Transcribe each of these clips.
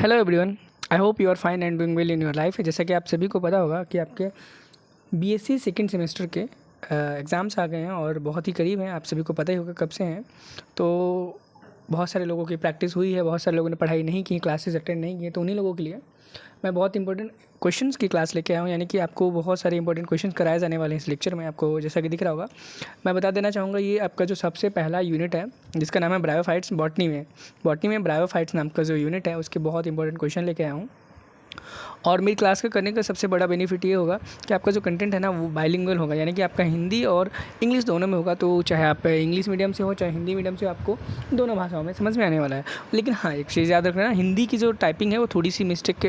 Hello everyone, I hope you are fine and doing well in your life. जैसा कि आप सभी को पता होगा कि आपके बीएससी सेकेंड सेमेस्टर के एग्ज़ाम्स आ गए हैं और बहुत ही करीब हैं। आप सभी को पता ही होगा कब से हैं। तो बहुत सारे लोगों की प्रैक्टिस हुई है, बहुत सारे लोगों ने पढ़ाई नहीं की, क्लासेस अटेंड नहीं किए। तो उन्हीं लोगों के लिए मैं बहुत इंपॉर्टेंट क्वेश्चंस की क्लास लेके आया हूँ। यानी कि आपको बहुत सारे इंपॉर्टेंट क्वेश्चंस कराए जाने वाले हैं इस लेक्चर में। आपको जैसा कि दिख रहा होगा, मैं बता देना चाहूँगा, ये आपका जो सबसे पहला यूनिट है जिसका नाम है ब्रायोफाइट्स। बॉटनी में ब्रायोफाइट्स नाम का जो यूनिट है उसके बहुत इंपॉर्टेंट क्वेश्चन लेके आया हूँ। और मेरी क्लास का करने का सबसे बड़ा बेनिफिट ये होगा कि आपका जो कंटेंट है ना वो बाइलिंगुअल होगा, यानी कि आपका हिंदी और इंग्लिश दोनों में होगा। तो चाहे आप इंग्लिश मीडियम से हो चाहे हिंदी मीडियम से, आपको दोनों भाषाओं में समझ में आने वाला है। लेकिन हाँ, एक चीज़ याद रखना, हिंदी की जो टाइपिंग है वो थोड़ी सी मिस्टेक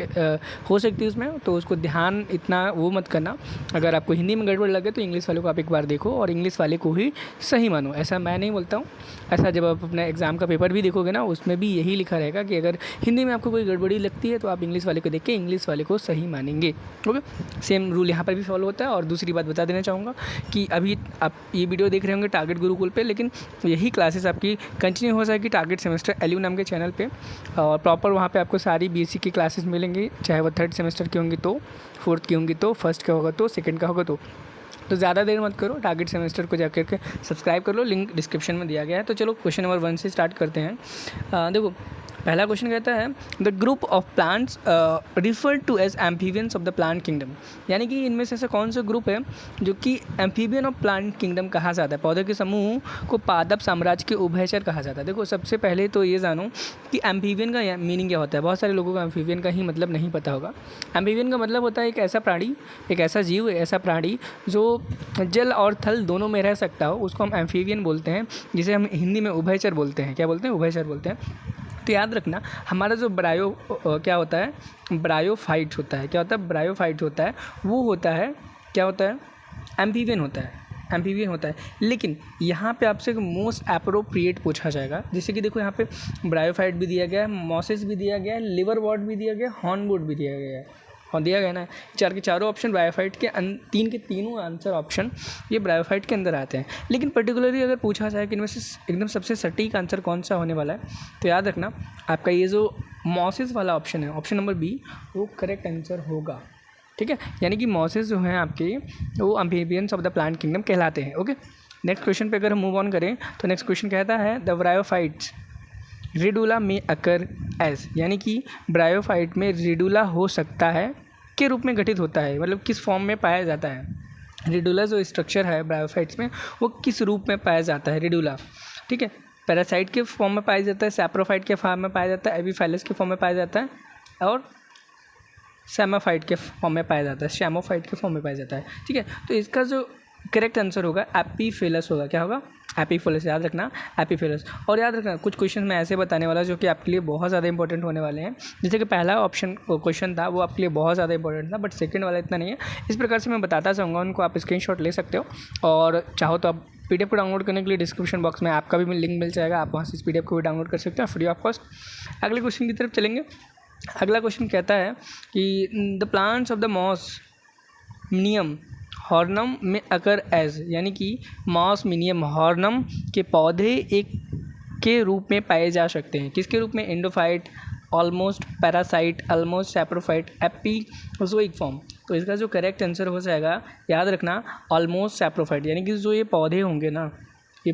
हो सकती है उसमें, तो उसको ध्यान इतना वो मत करना। अगर आपको हिंदी में गड़बड़ लगे तो इंग्लिश वाले को आप एक बार देखो और इंग्लिश वाले को ही सही मानो। ऐसा मैं नहीं बोलता हूँ, ऐसा जब आप अपने एग्ज़ाम का पेपर भी देखोगे ना उसमें भी यही लिखा रहेगा कि अगर हिंदी में आपको कोई गड़बड़ी लगती है तो आप इंग्लिश वाले को देख के इंग्लिश वाले को सही मानेंगे। ओके, सेम रूल यहाँ पर भी फॉलो होता है। और दूसरी बात बता देना चाहूँगा कि अभी आप ये वीडियो देख रहे होंगे टारगेट गुरुकुल पे, लेकिन यही क्लासेस आपकी कंटिन्यू हो जाएगी टारगेट सेमेस्टर एलयू नाम के चैनल पे। और प्रॉपर वहाँ पे आपको सारी बीएससी की क्लासेस मिलेंगी, चाहे वो थर्ड सेमेस्टर की होंगी तो, फोर्थ की होंगी तो, फर्स्ट का होगा तो, सेकंड का होगा तो ज़्यादा देर मत करो, टारगेट सेमेस्टर को जाकर के सब्सक्राइब कर लो, लिंक डिस्क्रिप्शन में दिया गया है। तो चलो क्वेश्चन नंबर 1 से स्टार्ट करते हैं। देखो, पहला क्वेश्चन कहता है the group of plants refer to as amphibians of the plant kingdom. यानी कि इनमें से ऐसा कौन सा ग्रुप है जो कि एम्फीबियन ऑफ प्लांट किंगडम कहा जाता है, पौधे के समूह को पादप साम्राज्य के उभयचर कहा जाता है। देखो, सबसे पहले तो ये जानो कि एम्फीबियन का मीनिंग क्या होता है। बहुत सारे लोगों को एम्फीबियन का ही मतलब नहीं पता होगा। एम्फीबियन का मतलब होता है एक ऐसा प्राणी, एक ऐसा जीव, ऐसा प्राणी जो जल और थल दोनों में रह सकता हो, उसको हम एम्फीबियन बोलते हैं, जिसे हम हिंदी में उभयचर बोलते हैं। क्या बोलते हैं? उभयचर बोलते हैं। तो याद रखना, हमारा जो क्या होता है, ब्रायोफाइट होता है। क्या होता है? ब्रायोफाइट होता है। वो होता है, क्या होता है? एम्फीबियन होता है। एम्फीबियन होता है। लेकिन यहाँ पे आपसे एक मोस्ट एप्रोप्रिएट पूछा जाएगा। जैसे कि देखो, यहाँ पे ब्रायोफाइट भी दिया गया है, मॉसिस भी दिया गया है, लिवरवॉर्ट भी दिया गया है, हॉर्नवुड भी दिया गया है और दिया गया ना, चार के चारों ऑप्शन ब्रायोफाइट के तीन के तीनों आंसर ऑप्शन ये ब्रायोफाइट के अंदर आते हैं। लेकिन पर्टिकुलरली अगर पूछा जाए कि इनमें से एकदम सबसे सटीक आंसर कौन सा होने वाला है, तो याद रखना आपका ये जो मॉसिस वाला ऑप्शन है, ऑप्शन नंबर बी, वो करेक्ट आंसर होगा। ठीक है, यानी कि मॉसिस जो हैं आपके, वो amphibians of the plant kingdom कहलाते हैं। ओके, नेक्स्ट क्वेश्चन पे अगर हम मूव ऑन करें तो नेक्स्ट क्वेश्चन कहता है द ब्रायोफाइट्स रिडुला में अकर एज। यानी कि ब्रायोफाइट में रिडुला हो सकता है के रूप में गठित होता है, मतलब किस फॉर्म में पाया जाता है। रिडुला जो स्ट्रक्चर है ब्रायोफाइट्स में, वो किस रूप में पाया जाता है, रिडुला। ठीक है, पैरासाइट के फॉर्म में पाया जाता है, सैप्रोफाइट के फॉर्म में पाया जाता है, एपिफाइलस के फॉर्म में पाया जाता है, और सैमोफाइट के फॉर्म में पाया जाता है, शैमोफाइट के फॉर्म में पाया जाता है। ठीक है, तो इसका जो करेक्ट आंसर होगा एपीफिलस होगा। क्या होगा? एपीफिलस। याद रखना, एपीफिलस। और याद रखना, कुछ क्वेश्चन मैं ऐसे बताने वाला जो कि आपके लिए बहुत ज़्यादा इंपॉर्टेंट होने वाले हैं। जैसे कि पहला ऑप्शन क्वेश्चन था वो आपके लिए बहुत ज़्यादा इंपॉर्टेंट था, बट सेकंड वाला इतना नहीं है। इस प्रकार से मैं बताता जाऊँगा, उनको आप स्क्रीनशॉट ले सकते हो और चाहो तो आप पीडीएफ को डाउनलोड करने के लिए डिस्क्रिप्शन बॉक्स में आपका भी लिंक मिल जाएगा, आप वहाँ से इस पीडीएफ को भी डाउनलोड कर सकते हो फ्री ऑफ कॉस्ट। अगले क्वेश्चन की तरफ चलेंगे। अगला क्वेश्चन कहता है कि the plants of the moss mnium hornum में अकर एज। यानी कि मॉस मिनियम हॉर्नम के पौधे एक के रूप में पाए जा सकते हैं। किसके रूप में? Endophyte, almost parasite, almost saprophyte, epizoic form. तो इसका जो करेक्ट आंसर हो जाएगा, याद रखना, ऑलमोस्ट सैप्रोफाइट। यानी कि जो ये पौधे होंगे ना, ये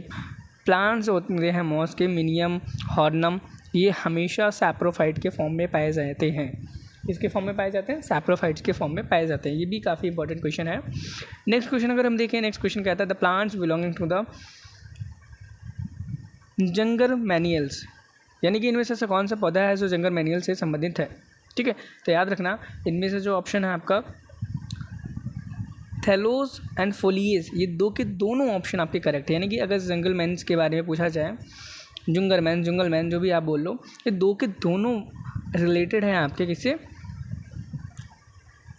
प्लांट्स होते हैं मॉस के, मिनियम, हॉर्नम, ये हमेशा सैप्रोफाइट के फॉर्म में पाए जाते हैं। इसके फॉर्म में पाए जाते हैं, सैप्रोफाइट्स के फॉर्म में पाए जाते हैं। ये भी काफ़ी इंपॉर्टेंट क्वेश्चन है। नेक्स्ट क्वेश्चन अगर हम देखें, नेक्स्ट क्वेश्चन कहता है the plants belonging to the Jungermanniales. यानी कि इनमें से ऐसा कौन सा पौधा है जो जंगर मैनियल से संबंधित है। ठीक है, तो याद रखना, इनमें से जो ऑप्शन है आपका थैलोस एंड फोलिएज, ये दो के दोनों ऑप्शन आपके करेक्ट है। यानी कि अगर जंगल मैन्स के बारे में पूछा जाए, जुंगर मैन जो भी आप बोल लो, ये दो के दोनों रिलेटेड हैं आपके, किससे?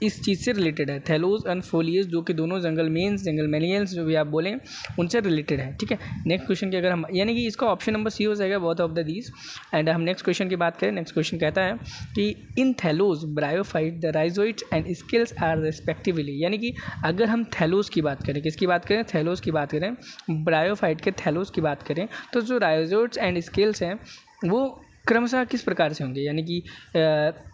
इस चीज़ से रिलेटेड है। थैलोस एंड फोलियस, जो कि दोनों जंगल मैनियल्स जो भी आप बोलें उनसे रिलेटेड है। ठीक है, नेक्स्ट क्वेश्चन की अगर हम, यानी कि इसका ऑप्शन नंबर सी हो जाएगा, both of the these. And हम नेक्स्ट क्वेश्चन की बात करें, नेक्स्ट क्वेश्चन कहता है कि in thallus bryophyte the rhizoids and scales are respectively. यानी कि अगर हम थैलोस की बात करें, किसकी बात करें? थैलोस की बात करें, ब्रायोफाइट के थैलोस की बात करें, तो जो राइजोइट्स एंड स्केल्स हैं वो क्रमशः किस प्रकार से होंगे, यानी कि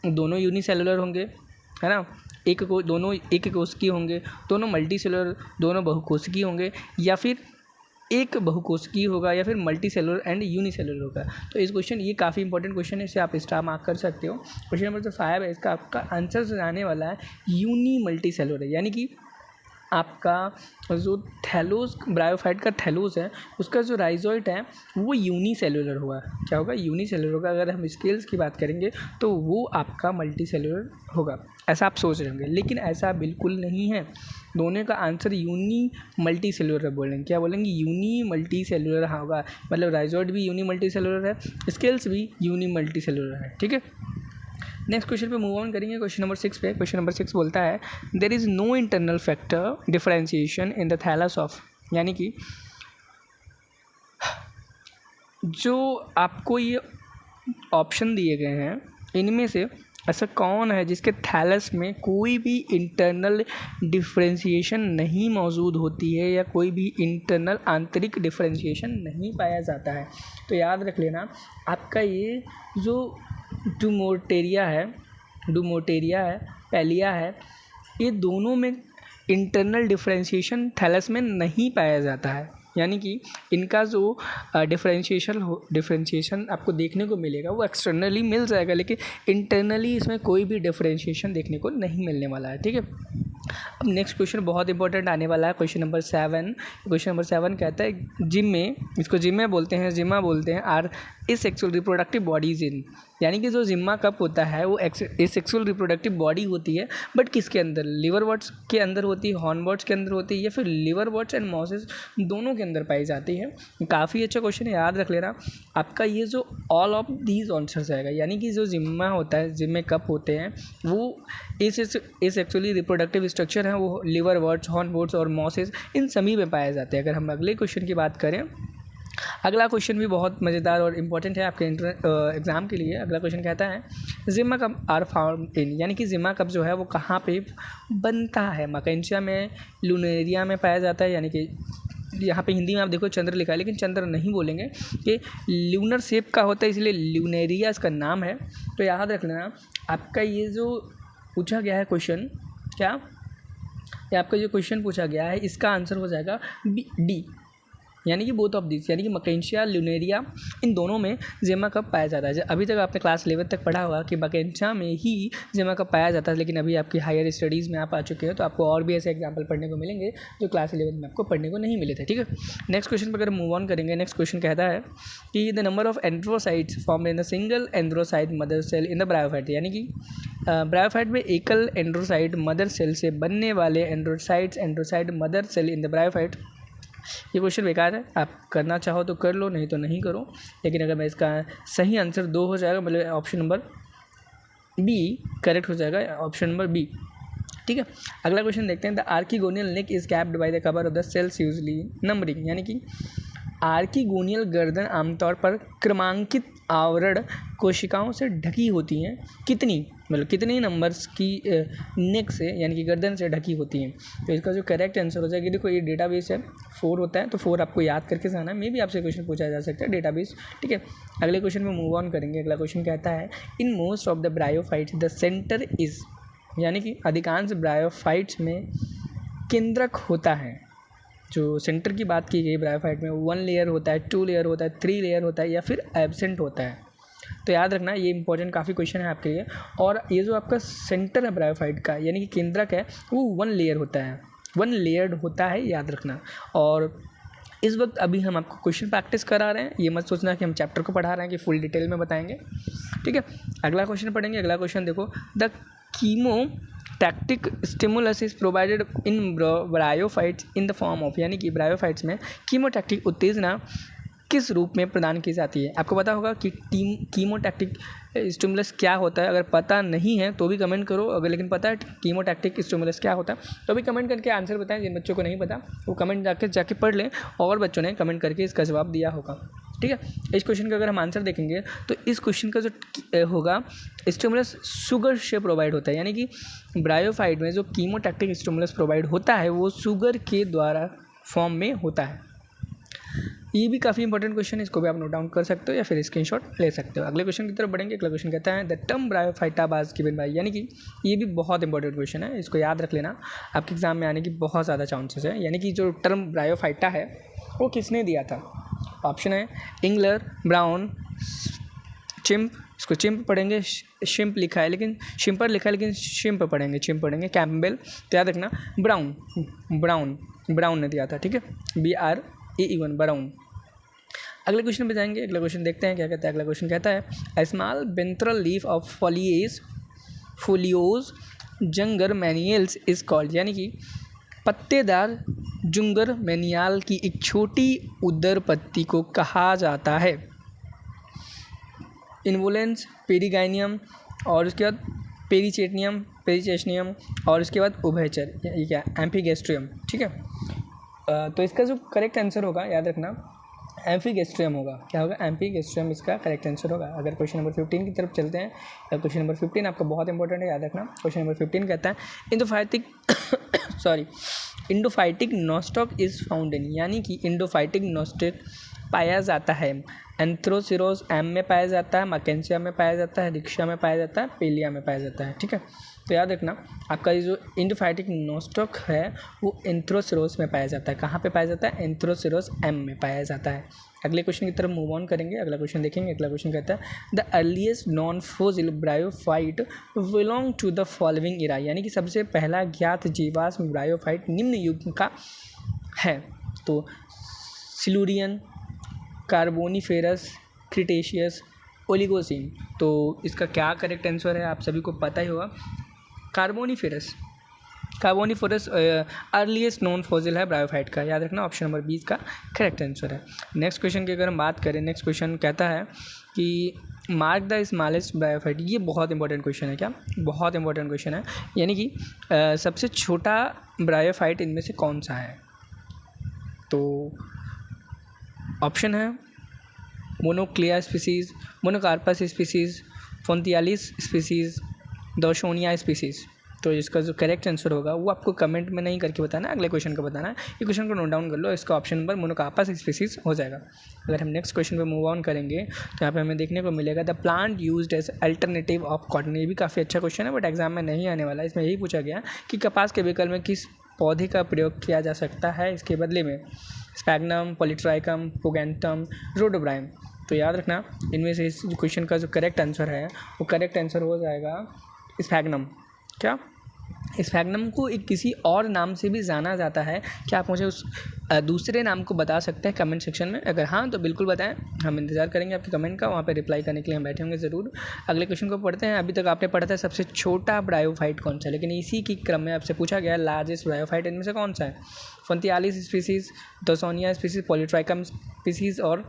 दोनों यूनिसेलुलर होंगे, है ना, दोनों एक कोशिकीय होंगे, दोनों मल्टीसेलुलर, दोनों बहुकोशिकीय होंगे, या फिर एक बहुकोशिकीय होगा, या फिर मल्टी सेलुलर एंड यूनिसेलुलर होगा। तो इस क्वेश्चन, ये काफ़ी इंपॉर्टेंट क्वेश्चन है, इसे आप स्टार मार्क कर सकते हो। क्वेश्चन नंबर जो 5 है, इसका आपका आंसर जो आने वाला है यूनी मल्टी सेलुलर है, यानी कि आपका जो थैलोस ब्रायोफाइट का थैलोस है, उसका जो राइजोइट है वो यूनिसेलुलर होगा। क्या होगा? यूनिसेलुलर होगा। अगर हम स्केल्स की बात करेंगे तो वो आपका मल्टी सेलुलर होगा, ऐसा आप सोच रहे होंगे, लेकिन ऐसा बिल्कुल नहीं है। दोनों का आंसर यूनी मल्टी सेलुलर बोलेंगे। क्या बोलेंगे? यूनी मल्टी सेलुलर होगा, मतलब राइजोइट भी यूनी मल्टी सेलुलर है, स्केल्स भी यूनी मल्टी सेलुलर है। ठीक है, नेक्स्ट क्वेश्चन पे मूव ऑन करेंगे। क्वेश्चन नंबर 6 पे। क्वेश्चन नंबर 6 बोलता है there is no internal factor differentiation in the thallus of, यानी कि जो आपको ये ऑप्शन दिए गए हैं इनमें से ऐसा कौन है जिसके थैलस में कोई भी इंटरनल डिफरेंशिएशन नहीं मौजूद होती है, या कोई भी इंटरनल आंतरिक डिफरेंशिएशन नहीं पाया जाता है। तो याद रख लेना, आपका ये जो डुमोटेरिया है, पैलिया है, ये दोनों में इंटरनल डिफरेंशिएशन थैलस में नहीं पाया जाता है, यानी कि इनका जो डिफरेंशिएशन आपको देखने को मिलेगा वो एक्सटर्नली मिल जाएगा, लेकिन इंटरनली इसमें कोई भी डिफरेंशिएशन देखने को नहीं मिलने वाला है। ठीक है, अब नेक्स्ट क्वेश्चन बहुत इंपॉर्टेंट आने वाला है, क्वेश्चन नंबर 7। क्वेश्चन नंबर 7 कहता है जिम्मा बोलते हैं are asexual reproductive bodies in, यानी कि जो जिम्मा कप होता है वो एसेक्सुअल रिप्रोडक्टिव बॉडी होती है, बट किसके अंदर? लिवर वर्ड्स के अंदर होती है, हॉर्न वर्ड्स के अंदर होती है, या फिर लिवर वर्ड्स एंड मॉसेस दोनों के अंदर पाई जाती है। काफ़ी अच्छा क्वेश्चन है, याद रख लेना। आपका ये जो ऑल ऑफ दीज आंसर्स आएगा, यानी कि जो जिम्मा होता है, जिम्मे कप होते हैं, वो एसेक्सुअली रिप्रोडक्टिव स्ट्रक्चर है, वो लिवर वर्ड्स, हॉर्न वर्ड्स और मॉसेस इन सभी में पाए जाते हैं। अगर हम अगले क्वेश्चन की बात करें, अगला क्वेश्चन भी बहुत मज़ेदार और इम्पॉर्टेंट है आपके एग्ज़ाम के लिए। अगला क्वेश्चन कहता है जिम्मा कप आर फाउंड इन, यानी कि जिम्मा कप जो है वो कहाँ पे बनता है? मकैंचिया में, लूनेरिया में पाया जाता है, यानी कि यहाँ पे हिंदी में आप देखो चंद्र लिखा है, लेकिन चंद्र नहीं बोलेंगे, ये ल्यूनर शेप का होता है, इसलिए ल्यूनेरिया इसका नाम है। तो याद रख लेना, आपका ये जो पूछा गया है क्वेश्चन, क्या ये आपका जो क्वेश्चन पूछा गया है, इसका आंसर हो जाएगा डी, यानी कि बोथ ऑफ दिस, यानी कि मकैंचिया, ल्यूनेरिया, इन दोनों में जिम्मा कप पाया जाता है। अभी तक आपने क्लास 11 तक पढ़ा होगा कि मकैंचिया में ही जिम्मा कप पाया जाता है, लेकिन अभी आपकी हायर स्टडीज़ में आप आ चुके हैं, तो आपको और भी ऐसे एग्जाम्पल पढ़ने को मिलेंगे जो क्लास 11 में आपको पढ़ने को नहीं मिले थे। ठीक है, नेक्स्ट क्वेश्चन पर अगर मूव ऑन करेंगे, नेक्स्ट क्वेश्चन कहता है कि the number of androcytes form in the single androcyte mother cell in the bryophyte, यानी कि ब्रायोफाइट में एकल एंड्रोसाइट मदर सेल से बनने वाले androcyte mother cell in the bryophyte. ये क्वेश्चन बेकार है, आप करना चाहो तो कर लो, नहीं तो नहीं करो, लेकिन अगर मैं इसका सही आंसर 2 हो जाएगा, मतलब ऑप्शन नंबर बी करेक्ट हो जाएगा, ऑप्शन नंबर बी। ठीक है, अगला क्वेश्चन देखते हैं। The archegonial neck is capped by the cover of the cells usually numbering, यानी कि आर्किगोनियल गर्दन आमतौर पर क्रमांकित आवरण कोशिकाओं से ढकी होती हैं। कितनी, मतलब कितने नंबर्स की नेक से, यानी कि गर्दन से ढकी होती हैं? तो इसका जो करेक्ट आंसर हो जाएगा, देखो ये डेटाबेस है, 4 होता है, तो 4 आपको याद करके जाना है, मे भी आपसे क्वेश्चन पूछा जा सकता है डेटाबेस। ठीक है, अगले क्वेश्चन में मूव ऑन करेंगे। अगला क्वेश्चन कहता है in most of the bryophytes the centre is, यानी कि अधिकांश ब्रायोफाइट्स में केंद्रक होता है। जो सेंटर की बात की गई ब्रायोफाइट में, 1 लेयर होता है, 2 लेयर होता है, 3 लेयर होता है, या फिर एब्सेंट होता है। तो याद रखना, ये इंपॉर्टेंट काफ़ी क्वेश्चन है आपके लिए। और ये जो आपका सेंटर है ब्रायोफाइट का, यानी कि केंद्रक है, वो 1 लेयर होता है, 1 लेयर्ड होता है, याद रखना। और इस वक्त अभी हम आपको क्वेश्चन प्रैक्टिस करा रहे हैं, ये मत सोचना कि हम चैप्टर को पढ़ा रहे हैं कि फुल डिटेल में बताएंगे। ठीक है, अगला क्वेश्चन पढ़ेंगे। अगला क्वेश्चन देखो, the chemotactic stimulus is provided in bryophytes in the form of, यानी कि ब्रायोफाइट्स में कीमोटैक्टिक उत्तेजना किस रूप में प्रदान की जाती है? आपको पता होगा कि कीमोटैक्टिक स्टिमुलस क्या होता है। अगर पता नहीं है तो भी कमेंट करो, अगर लेकिन पता है कीमोटैक्टिक स्टिमुलस क्या होता है तो भी कमेंट करके आंसर बताएं। जिन बच्चों को नहीं पता वो कमेंट जाके पढ़ लें, और बच्चों ने कमेंट करके इसका जवाब दिया होगा। ठीक है, इस क्वेश्चन का अगर हम आंसर देखेंगे तो इस क्वेश्चन का जो होगा, स्टिमुलस शुगर से प्रोवाइड होता है, यानी कि ब्रायोफाइट में जो कीमोटैक्टिक स्टिमुलस प्रोवाइड होता है वो शुगर के द्वारा फॉर्म में होता है। ये भी काफ़ी इंपॉर्टेंट क्वेश्चन है, इसको भी आप नोट डाउन कर सकते हो या फिर स्क्रीनशॉट ले सकते हो। अगले क्वेश्चन की तरफ बढ़ेंगे। अगला क्वेश्चन कहता है the term bryophyta was given by, यानी कि ये भी बहुत इंपॉर्टेंट क्वेश्चन है, इसको याद रख लेना, आपके एग्जाम में आने की बहुत ज़्यादा चांसेस है। यानी कि जो टर्म ब्रायोफाइटा है वो किसने दिया था? ऑप्शन है इंगलर, ब्राउन, चिम्प, इसको चिम्प पढ़ेंगे, शिम्प लिखा है लेकिन शिम्पर लिखा है लेकिन शिम्प पढ़ेंगे, चिम्प पढ़ेंगे, कैम्पबेल, तो याद रखना ब्राउन ने दिया था, ठीक है, BRAUN, ब्राउन। अगले क्वेश्चन पे जाएंगे। अगला क्वेश्चन देखते हैं क्या कहता है। अगला क्वेश्चन कहता है a small ventral leaf of foliose Jungermanniales is called, यानी कि पत्तेदार जुंगर मैनियाल की एक छोटी उदर पत्ती को कहा जाता है? इन्वोलेंस, पेरिगाइनियम, और उसके बाद पेरीचेस्नियम, और उसके बाद उभयचर, ये क्या, एम्फीगेस्ट्रियम, ठीक है। तो इसका जो करेक्ट आंसर होगा, याद रखना, एम्फीगेस्ट्रियम होगा। क्या होगा? एम्फीगेस्ट्रियम इसका करेक्ट आंसर होगा। अगर क्वेश्चन नंबर 15 की तरफ चलते हैं, या क्वेश्चन नंबर 15 आपका बहुत इंपॉर्टेंट है, याद रखना। क्वेश्चन नंबर 15 कहता है इंडोफाइटिक नॉस्टॉक इज फाउंड इन, यानी कि इंडोफाइटिक नॉस्टॉक पाया जाता है एंथ्रोसिरोस एम में पाया जाता है, मैकेंसिया में पाया जाता है, रिक्शा में पाया जाता है, पेलिया में पाया जाता है, ठीक है। तो याद रखना, आपका ये जो इंडोफाइटिक नॉस्टॉक है वो एंथ्रोसिरोस में पाया जाता है। कहाँ पे पाया जाता है? एंथ्रोसिरोस एम में पाया जाता है। अगले क्वेश्चन की तरफ मूव ऑन करेंगे। अगला क्वेश्चन देखेंगे। अगला क्वेश्चन कहता है the earliest non fossil bryophyte belong to the following era, यानी कि सबसे पहला ज्ञात जीवाश्म ब्रायोफाइट निम्न युग का है। तो सिलूरियन, कार्बोनिफेरस, क्रिटेशियस, ओलिगोसीन। तो इसका क्या करेक्ट आंसर है आप सभी को पता ही होगा, कार्बोनिफेरस अर्लीस्ट नॉन फॉसिल है ब्रायोफाइट का। याद रखना, ऑप्शन नंबर 20 का करेक्ट आंसर है। नेक्स्ट क्वेश्चन की अगर हम बात करें, नेक्स्ट क्वेश्चन कहता है कि मार्क द स्मॉलेस्ट ब्रायोफाइट। ये बहुत इंपॉर्टेंट क्वेश्चन है। क्या? बहुत इंपॉर्टेंट क्वेश्चन है। यानी कि सबसे छोटा ब्रायोफाइट इनमें से कौन सा है? तो ऑप्शन है मोनोक्लिया स्पीसीज़, मोनोकार्पस स्पीसीज़, फोन्थियालिस स्पीसीज़, दर्शोनिया स्पीसीज़। तो इसका जो करेक्ट आंसर होगा वो आपको कमेंट में नहीं करके बताना है, अगले क्वेश्चन का बताना है। ये क्वेश्चन को नोट डाउन कर लो, इसका ऑप्शन नंबर मोनोकार्पस स्पीसीज़ हो जाएगा। अगर हम नेक्स्ट क्वेश्चन पे मूव ऑन करेंगे तो यहाँ पे हमें देखने को मिलेगा the plant used as alternative of cotton. ये भी काफ़ी अच्छा क्वेश्चन है, बट एग्जाम में नहीं आने वाला। इसमें यही पूछा गया कि कपास के विकल्प में किस पौधे का प्रयोग किया जा सकता है इसके बदले में? Sphagnum, Polytrichum, Pogonatum, Rhodobryum. तो याद रखना, इनमें से इस क्वेश्चन का जो करेक्ट आंसर है वो करेक्ट आंसर हो जाएगा स्पैग्नम। क्या? स्पैग्नम को एक किसी और नाम से भी जाना जाता है। क्या आप मुझे उस दूसरे नाम को बता सकते हैं कमेंट सेक्शन में? अगर हाँ तो बिल्कुल बताएं, हम इंतज़ार करेंगे आपके कमेंट का, वहाँ पे रिप्लाई करने के लिए हम बैठे होंगे ज़रूर। अगले क्वेश्चन को पढ़ते हैं। अभी तक आपने पढ़ा था सबसे छोटा ब्रायोफाइट कौन सा है, लेकिन इसी की क्रम में आपसे पूछा गया लार्जेस्ट ब्रायोफाइट इनमें से कौन सा है? फोन्थियालिस स्पीसीज़, दर्शोनिया स्पीसीज़, पॉलीट्राइकम स्पीसीज़ और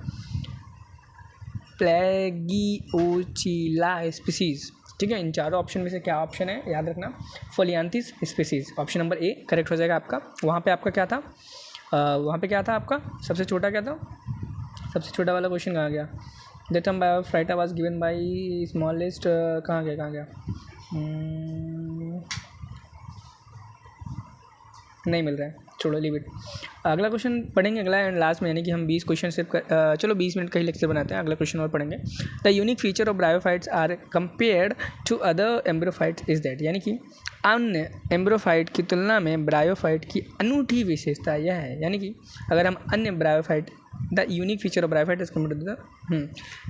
प्लैगियोचिला स्पीसीज़, ठीक है। इन चारों ऑप्शन में से क्या ऑप्शन है? याद रखना, फोलियांथिस species, option number A correct हो जाएगा आपका। वहाँ पे आपका क्या था? वहाँ पे क्या था आपका? सबसे छोटा क्या था? सबसे छोटा वाला क्वेश्चन कहाँ गया? The term bryophyta was given by smallest, कहाँ गया? नहीं मिल रहा है, छोड़ो, लीव इट। अगला क्वेश्चन पढ़ेंगे, अगला एंड लास्ट में, यानी कि हम 20 क्वेश्चन सिर्फ चलो 20 मिनट का ही लेक्चर बनाते हैं। अगला क्वेश्चन और पढ़ेंगे। The unique feature of bryophytes are compared to other embryophytes is that, यानी कि अन्य एम्ब्रोफाइट की तुलना में ब्रायोफाइट की अनूठी विशेषता यह है। यानी कि अगर हम अन्य bryophyte, the unique feature of bryophyte is compared to the,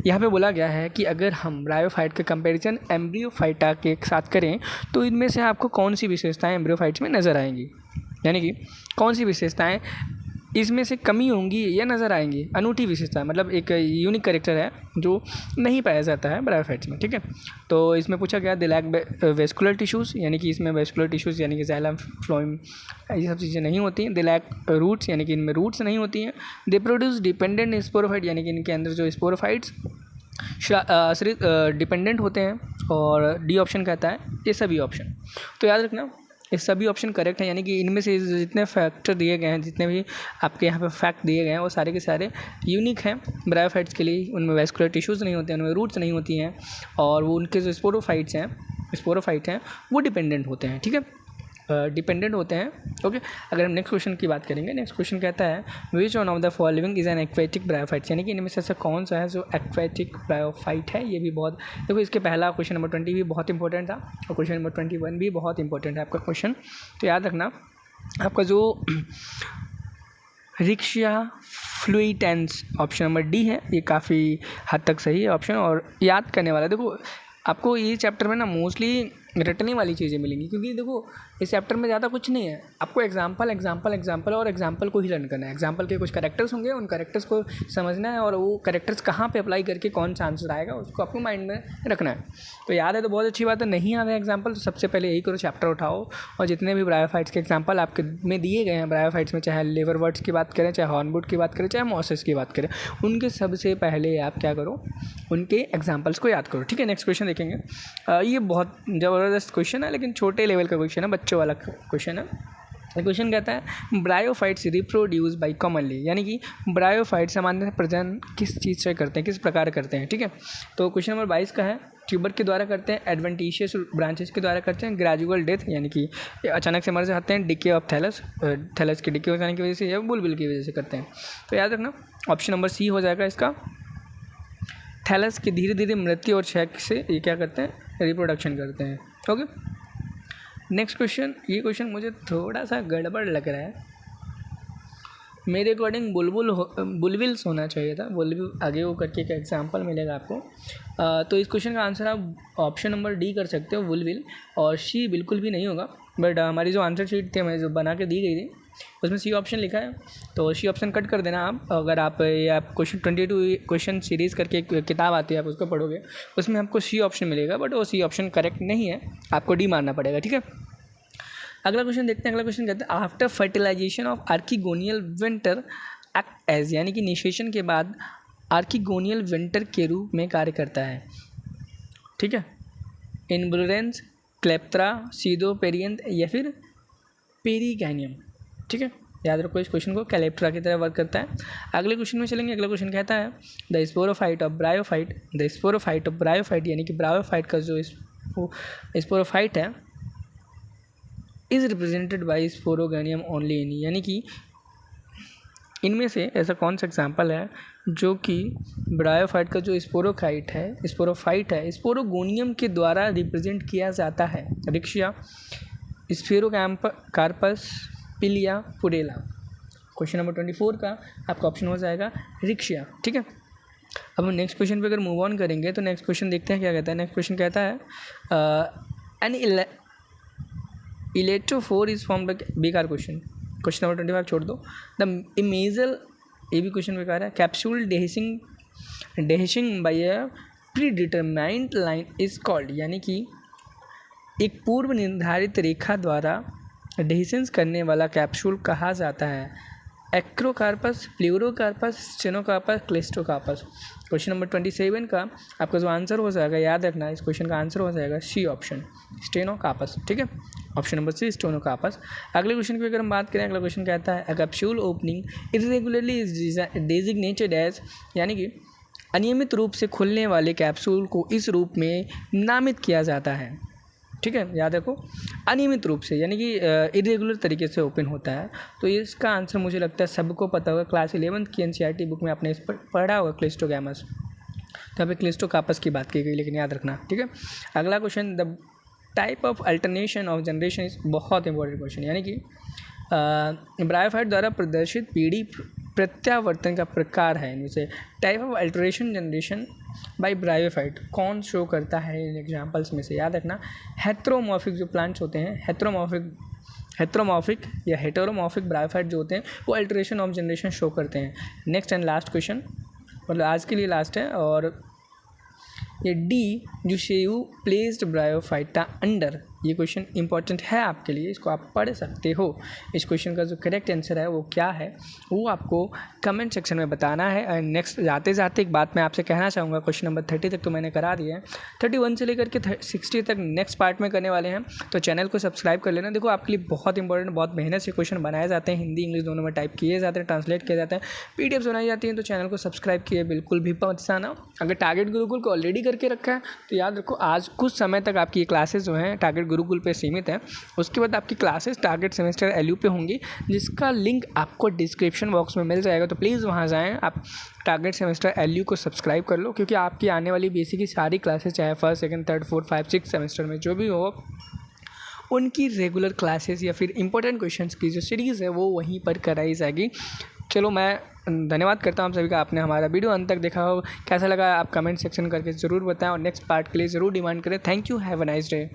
यहाँ पे बोला गया है कि अगर हम ब्रायोफाइट का कंपैरिजन एम्ब्रियोफाइटा के साथ करें तो इनमें से आपको कौन सी विशेषताएं एम्ब्रियोफाइट्स में नज़र आएंगी, यानी कि कौन सी विशेषताएं इसमें से कमी होंगी या नज़र आएंगी। अनूठी विशेषता मतलब एक यूनिक कैरेक्टर है जो नहीं पाया जाता है ब्रायोफाइट्स में, ठीक है। तो इसमें पूछा गया दे लैक वेस्कुलर टिश्यूज़, यानी कि इसमें वेस्कुलर टिश्यूज़ यानी कि जाइलम, फ्लोएम, ये सब चीज़ें नहीं होती हैं। दे लैक रूट्स, यानी कि इनमें रूट्स नहीं होती हैं। दे प्रोड्यूस डिपेंडेंट स्पोरोफाइट, यानी कि इनके अंदर जो स्पोरोफाइट्स डिपेंडेंट होते हैं। और डी ऑप्शन कहता है ये सभी ऑप्शन। तो याद रखना, ये सभी ऑप्शन करेक्ट है, यानी कि इनमें से जितने फैक्टर दिए गए हैं, जितने भी आपके यहाँ पे फैक्ट दिए गए हैं, वो सारे के सारे यूनिक हैं ब्रायोफाइट्स के लिए। उनमें वेस्कुलर टिश्यूज़ नहीं होते हैं, उनमें रूट्स नहीं होती हैं, और वो उनके जो स्पोरोफाइट हैं वो डिपेंडेंट होते हैं, ठीक है। डिपेंडेंट होते हैं। ओके, अगर हम नेक्स्ट क्वेश्चन की बात करेंगे, नेक्स्ट क्वेश्चन कहता है which one of the following is an aquatic bryophyte, यानी कि इनमें से ऐसा कौन सा है जो एक्वेटिक ब्रायोफाइट है। ये भी बहुत, देखो इसके पहला क्वेश्चन नंबर 20 भी बहुत इंपॉर्टेंट था और क्वेश्चन नंबर 21 भी बहुत इंपॉर्टेंट है आपका क्वेश्चन। तो याद रखना आपका जो रिक्शिया फ्लुइटेंस ऑप्शन नंबर डी है, ये काफ़ी हद तक सही है ऑप्शन और याद करने वाला। देखो आपको ये चैप्टर में ना मोस्टली रटने वाली चीज़ें मिलेंगी, क्योंकि देखो इस चैप्टर में ज़्यादा कुछ नहीं है, आपको एग्जाम्पल एग्जाम्पल एग्जाम्पल और एग्जाम्पल को ही लर्न करना है। एग्जाम्पल के कुछ कैरेक्टर्स होंगे, उन कैरेक्टर्स को समझना है और वो कैरेक्टर्स कहाँ पे अप्लाई करके कौन सा आंसर आएगा उसको आपको माइंड में रखना है। तो याद है तो बहुत अच्छी बात है, नहीं याद है एग्जाम्पल तो सबसे पहले यही करो, चैप्टर उठाओ और जितने भी ब्रायोफाइट्स के एग्जाम्पल आपके में दिए गए हैं ब्रायोफाइट्स में, चाहे लिवरवर्ट्स की बात करें, चाहे हॉर्नवुड की बात करें, चाहे मॉसेस की बात करें, उनके सबसे पहले आप क्या करो, उनके एग्जाम्पल्स को याद करो। ठीक है, नेक्स्ट क्वेश्चन देखेंगे। ये बहुत ज़बरदस्त क्वेश्चन है लेकिन छोटे लेवल का क्वेश्चन है, बच्चों वाला क्वेश्चन है। क्वेश्चन कहता है ब्रायोफाइट्स रिप्रोड्यूस बाय कॉमनली, यानी कि ब्रायोफाइट सामान्यतः प्रजनन किस चीज़ से करते हैं, किस प्रकार करते हैं। ठीक है, तो क्वेश्चन नंबर 22 का है ट्यूबर के द्वारा करते हैं, एडवेंटिशियस ब्रांचेस के द्वारा करते हैं, ग्रेजुअल डेथ यानी कि अचानक से मर जाते हैं, डिके ऑफ थैलस, थैलस के डिके हो जाने की वजह से या बुलबुल की वजह से करते हैं। तो याद रखना ऑप्शन नंबर सी हो जाएगा इसका, थैलस की धीरे धीरे मृत्यु और क्षय से ये क्या करते हैं, रिप्रोडक्शन करते हैं। ओके, नेक्स्ट क्वेश्चन, ये क्वेश्चन मुझे थोड़ा सा गड़बड़ लग रहा है, मेरे अकॉर्डिंग बुलविल्स होना चाहिए था, बुलविल आगे वो करके एक एग्जाम्पल मिलेगा आपको। तो इस क्वेश्चन का आंसर आप ऑप्शन नंबर डी कर सकते हो, बुलविल, और सी बिल्कुल भी नहीं होगा। बट हमारी जो आंसर शीट थी हमें जो बना के दी गई थी उसमें सी ऑप्शन लिखा है, तो सी ऑप्शन कट कर देना आप। अगर आप क्वेश्चन 22 क्वेश्चन सीरीज़ करके एक किताब आती है, आप उसको पढ़ोगे उसमें आपको सी ऑप्शन मिलेगा, बट वो सी ऑप्शन करेक्ट नहीं है, आपको डी मारना पड़ेगा। ठीक है, अगला क्वेश्चन देखते हैं। अगला क्वेश्चन कहते हैं after fertilisation of archegonial venter act as, यानी कि निषेचन के बाद आर्किगोनियल विंटर के रूप में कार्य करता है। ठीक है, इनब्लुरेंस, क्लेप्त्रा, सीडोपेरियंथ या फिर पेरिगैनियम। ठीक है, याद रखो इस क्वेश्चन को, कैलेप्ट्रा की तरह वर्क करता है। अगले क्वेश्चन में चलेंगे। अगला क्वेश्चन कहता है the sporophyte of bryophyte, the sporophyte of bryophyte यानी कि ब्रायोफाइट का जो स्पोरोफाइट है is represented by sporogonium only in, यानी कि इनमें से ऐसा कौन सा एग्जाम्पल है जो कि ब्रायोफाइट का जो स्पोरोफाइट है स्पोरोगोनियम के द्वारा रिप्रेजेंट किया जाता है। रिक्शिया, स्फेरोकार्पस, पिलिया, पुरेला। क्वेश्चन नंबर 24 का आपका ऑप्शन हो जाएगा रिक्शिया। ठीक है, अब हम नेक्स्ट क्वेश्चन पे अगर मूव ऑन करेंगे तो नेक्स्ट क्वेश्चन देखते हैं क्या कहता है। नेक्स्ट क्वेश्चन कहता है एन इलेक्ट्रोफोर इज फॉर्म बेकार क्वेश्चन, क्वेश्चन नंबर 25 छोड़ दो। द इमेजल, ये भी क्वेश्चन बेकार है। Capsule dehiscing by a predetermined line is called, यानी कि एक पूर्व निर्धारित रेखा द्वारा डेहिसेंस करने वाला कैप्सूल कहा जाता है। एक्रोकार्पस, प्ल्यूरोकार्पस, स्टेनोकार्पस, क्लिस्टोकार्पस। क्वेश्चन नंबर 27 का आपका जो आंसर हो जाएगा, याद रखना इस क्वेश्चन का आंसर हो जाएगा सी ऑप्शन, स्टेनोकार्पस। ठीक है, ऑप्शन नंबर सी स्टेनोकार्पस। अगले क्वेश्चन की अगर हम बात करें, अगला क्वेश्चन कहता है a capsule opening irregularly is designated as, यानी कि अनियमित रूप से खुलने वाले कैप्सूल को इस रूप में नामित किया जाता है। ठीक है, याद रखो अनियमित रूप से, यानी कि इरेगुलर तरीके से ओपन होता है। तो इसका आंसर मुझे लगता है सबको पता होगा, क्लास 11 की एनसीईआरटी बुक में आपने इस पर पढ़ा होगा, क्लिस्टोगैमस। तो यहाँ पे क्लिस्टोकार्पस की बात की गई, लेकिन याद रखना। ठीक है, अगला question the type of alternation of generation is बहुत इंपॉर्टेंट क्वेश्चन, यानी कि ब्रायोफाइट द्वारा प्रदर्शित पीढ़ी प्रत्यावर्तन का प्रकार है। इनमें से type of alteration generation by bryophyte कौन शो करता है इन एग्जाम्पल्स में से, याद रखना। हेट्रोमॉर्फिक जो प्लांट्स होते हैं, हेट्रोमॉर्फिक या हेटेरोमॉर्फिक ब्रायोफाइट जो होते हैं वो अल्टरेशन ऑफ जनरेशन शो करते हैं। नेक्स्ट एंड लास्ट क्वेश्चन, मतलब आज के लिए लास्ट है, और ये डी जो शेयू प्लेस्ड ब्रायोफाइटा अंडर, ये क्वेश्चन इंपॉर्टेंट है आपके लिए, इसको आप पढ़ सकते हो। इस क्वेश्चन का जो करेक्ट आंसर है वो क्या है वो आपको कमेंट सेक्शन में बताना है। एंड नेक्स्ट जाते जाते एक बात मैं आपसे कहना चाहूँगा, क्वेश्चन नंबर 30 तक तो मैंने करा दिया है, 31 से लेकर के 60 तक नेक्स्ट पार्ट में करने वाले हैं, तो चैनल को सब्सक्राइब कर लेना। देखो आपके लिए बहुत इंपॉर्टेंट, बहुत मेहनत से क्वेश्चन बनाए जाते हैं, हिंदी इंग्लिश दोनों में टाइप किए जाते हैं, ट्रांसलेट किए जाते हैं, PDF बनाई जाती हैं, तो चैनल को सब्सक्राइब किए बिल्कुल भी मत जाना। अगर टारगेट गुरुकुल को ऑलरेडी करके रखा है तो याद रखो आज कुछ समय तक आपकी ये क्लासेस जो हैं टारगेट गुरुकुल पे सीमित है। उसके बाद आपकी क्लासेस टारगेट सेमेस्टर एलयू पे होंगी, जिसका लिंक आपको डिस्क्रिप्शन बॉक्स में मिल जाएगा। तो प्लीज़ वहाँ जाएँ, आप टारगेट सेमेस्टर एलयू को सब्सक्राइब कर लो, क्योंकि आपकी आने वाली बीएससी की सारी क्लासेस, चाहे first, second, third, fourth, 5, 6 semester में जो भी हो, उनकी रेगुलर क्लासेस या फिर इंपॉर्टेंट क्वेश्चंस की जो सीरीज़ है वो वहीं पर कराई जाएगी। चलो, मैं धन्यवाद करता हूँ आप सभी का, आपने हमारा वीडियो अंत तक देखा हो। कैसा लगा आप कमेंट सेक्शन करके ज़रूर बताएं और नेक्स्ट पार्ट के लिए ज़रूर डिमांड करें। Thank you, have a nice day.